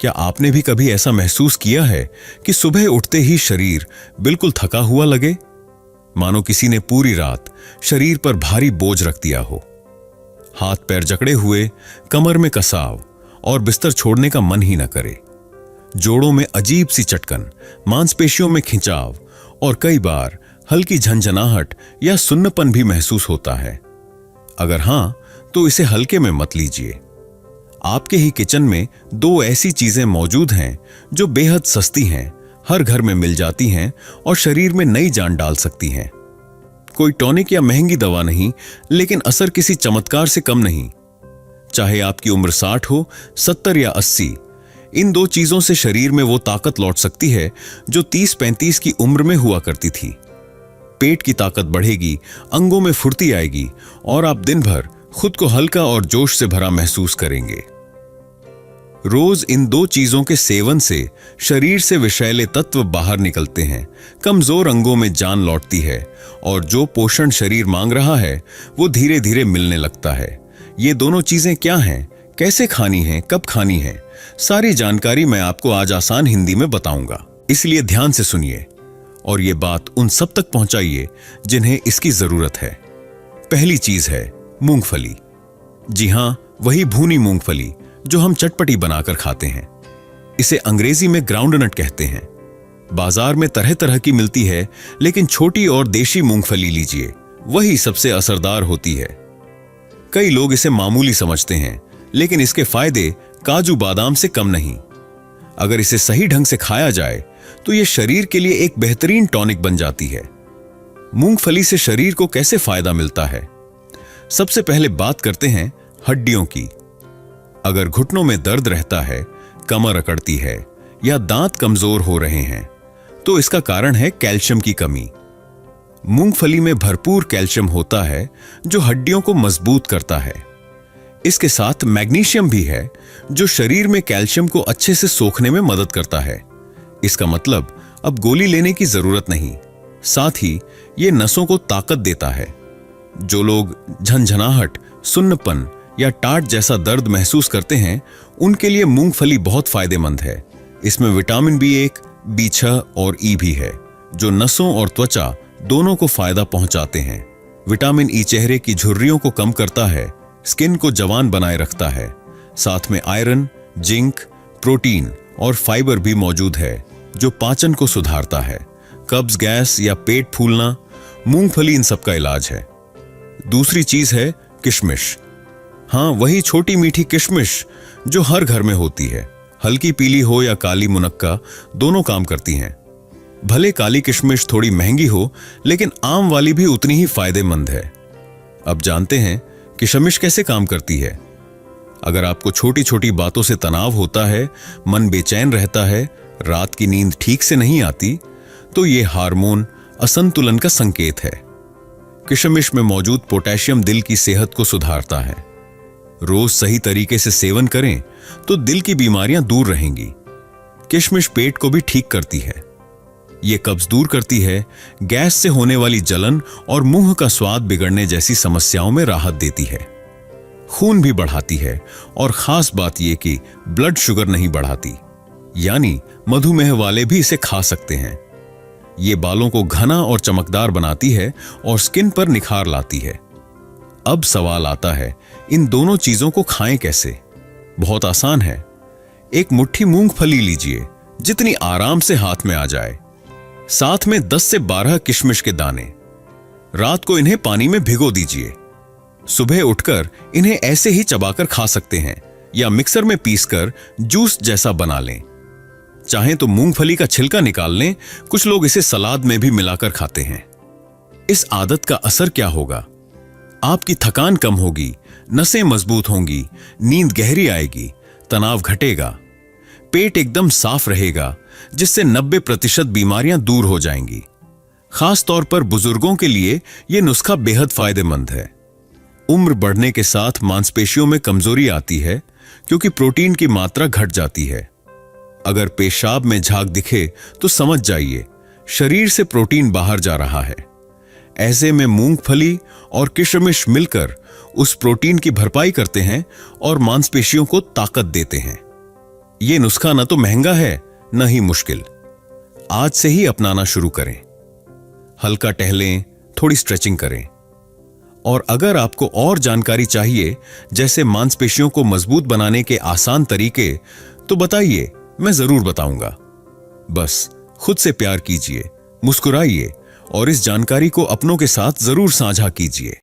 क्या आपने भी कभी ऐसा महसूस किया है कि सुबह उठते ही शरीर बिल्कुल थका हुआ लगे, मानो किसी ने पूरी रात शरीर पर भारी बोझ रख दिया हो? हाथ पैर जकड़े हुए, कमर में कसाव और बिस्तर छोड़ने का मन ही न करे। जोड़ों में अजीब सी चटकन, मांसपेशियों में खिंचाव और कई बार हल्की झंझनाहट या सुन्नपन भी महसूस होता है। अगर हां, तो इसे हल्के में मत लीजिए। आपके ही किचन में दो ऐसी चीजें मौजूद हैं जो बेहद सस्ती हैं, हर घर में मिल जाती हैं और शरीर में नई जान डाल सकती हैं। कोई टॉनिक या महंगी दवा नहीं, लेकिन असर किसी चमत्कार से कम नहीं। चाहे आपकी उम्र 60 हो, 70 या 80, इन दो चीजों से शरीर में वो ताकत लौट सकती है जो 30-35 की उम्र में हुआ करती थी। पेट की ताकत बढ़ेगी, अंगों में फुर्ती आएगी और आप दिन भर खुद को हल्का और जोश से भरा महसूस करेंगे। रोज इन दो चीजों के सेवन से शरीर से विषैले तत्व बाहर निकलते हैं, कमजोर अंगों में जान लौटती है और जो पोषण शरीर मांग रहा है वो धीरे धीरे मिलने लगता है। ये दोनों चीजें क्या हैं, कैसे खानी हैं, कब खानी है, सारी जानकारी मैं आपको आज आसान हिंदी में बताऊंगा। इसलिए ध्यान से सुनिए और ये बात उन सब तक पहुंचाइए जिन्हें इसकी जरूरत है। पहली चीज है मूंगफली। जी हां, वही भुनी मूंगफली जो हम चटपटी बनाकर खाते हैं। इसे अंग्रेजी में ग्राउंडनट कहते हैं। बाजार में तरह तरह की मिलती है, लेकिन छोटी और देशी मूंगफली लीजिए, वही सबसे असरदार होती है। कई लोग इसे मामूली समझते हैं, लेकिन इसके फायदे काजू बादाम से कम नहीं। अगर इसे सही ढंग से खाया जाए तो यह शरीर के लिए एक बेहतरीन टॉनिक बन जाती है। मूंगफली से शरीर को कैसे फायदा मिलता है? सबसे पहले बात करते हैं हड्डियों की। अगर घुटनों में दर्द रहता है, कमर अकड़ती है या दांत कमजोर हो रहे हैं, तो इसका कारण है कैल्शियम की कमी। मूंगफली में भरपूर कैल्शियम होता है जो हड्डियों को मजबूत करता है। इसके साथ मैग्नीशियम भी है जो शरीर में कैल्शियम को अच्छे से सोखने में मदद करता है। इसका मतलब अब गोली लेने की जरूरत नहीं। साथ ही यह नसों को ताकत देता है। जो लोग झंझनाहट, सुन्नपन या टाट जैसा दर्द महसूस करते हैं, उनके लिए मूंगफली बहुत फायदेमंद है। इसमें विटामिन B1, B6 और E भी है जो नसों और त्वचा दोनों को फायदा पहुंचाते हैं। विटामिन E चेहरे की झुर्रियों को कम करता है, स्किन को जवान बनाए रखता है। साथ में आयरन, जिंक, प्रोटीन और फाइबर भी मौजूद है जो पाचन को सुधारता है। कब्ज, गैस या पेट फूलना, मूंगफली इन सब का इलाज है। दूसरी चीज है किशमिश। हां, वही छोटी मीठी किशमिश जो हर घर में होती है। हल्की पीली हो या काली मुनक्का, दोनों काम करती हैं। भले काली किशमिश थोड़ी महंगी हो, लेकिन आम वाली भी उतनी ही फायदेमंद है। अब जानते हैं किशमिश कैसे काम करती है। अगर आपको छोटी छोटी बातों से तनाव होता है, मन बेचैन रहता है, रात की नींद ठीक से नहीं आती, तो यह हार्मोन असंतुलन का संकेत है। किशमिश में मौजूद पोटेशियम दिल की सेहत को सुधारता है। रोज सही तरीके से सेवन करें तो दिल की बीमारियां दूर रहेंगी। किशमिश पेट को भी ठीक करती है। यह कब्ज दूर करती है, गैस से होने वाली जलन और मुंह का स्वाद बिगड़ने जैसी समस्याओं में राहत देती है। खून भी बढ़ाती है और खास बात यह कि ब्लड शुगर नहीं बढ़ाती, यानी मधुमेह वाले भी इसे खा सकते हैं। ये बालों को घना और चमकदार बनाती है और स्किन पर निखार लाती है। अब सवाल आता है, इन दोनों चीजों को खाएं कैसे? बहुत आसान है। एक मुट्ठी मूंगफली लीजिए, जितनी आराम से हाथ में आ जाए। साथ में 10 से 12 किशमिश के दाने। रात को इन्हें पानी में भिगो दीजिए। सुबह उठकर इन्हें ऐसे ही चबाकर खा सकते हैं या मिक्सर में पीसकर जूस जैसा बना लें। चाहें तो मूंगफली का छिलका निकाल लें। कुछ लोग इसे सलाद में भी मिलाकर खाते हैं। इस आदत का असर क्या होगा? आपकी थकान कम होगी, नसें मजबूत होंगी, नींद गहरी आएगी, तनाव घटेगा, पेट एकदम साफ रहेगा, जिससे 90% बीमारियां दूर हो जाएंगी। खास तौर पर बुजुर्गों के लिए यह नुस्खा बेहद फायदेमंद है। उम्र बढ़ने के साथ मांसपेशियों में कमजोरी आती है क्योंकि प्रोटीन की मात्रा घट जाती है। अगर पेशाब में झाग दिखे तो समझ जाइए शरीर से प्रोटीन बाहर जा रहा है। ऐसे में मूंगफली और किशमिश मिलकर उस प्रोटीन की भरपाई करते हैं और मांसपेशियों को ताकत देते हैं। ये नुस्खा न तो महंगा है न ही मुश्किल। आज से ही अपनाना शुरू करें। हल्का टहलें, थोड़ी स्ट्रेचिंग करें। और अगर आपको और जानकारी चाहिए, जैसे मांसपेशियों को मजबूत बनाने के आसान तरीके, तो बताइए, मैं जरूर बताऊंगा। बस खुद से प्यार कीजिए, मुस्कुराइए और इस जानकारी को अपनों के साथ जरूर साझा कीजिए।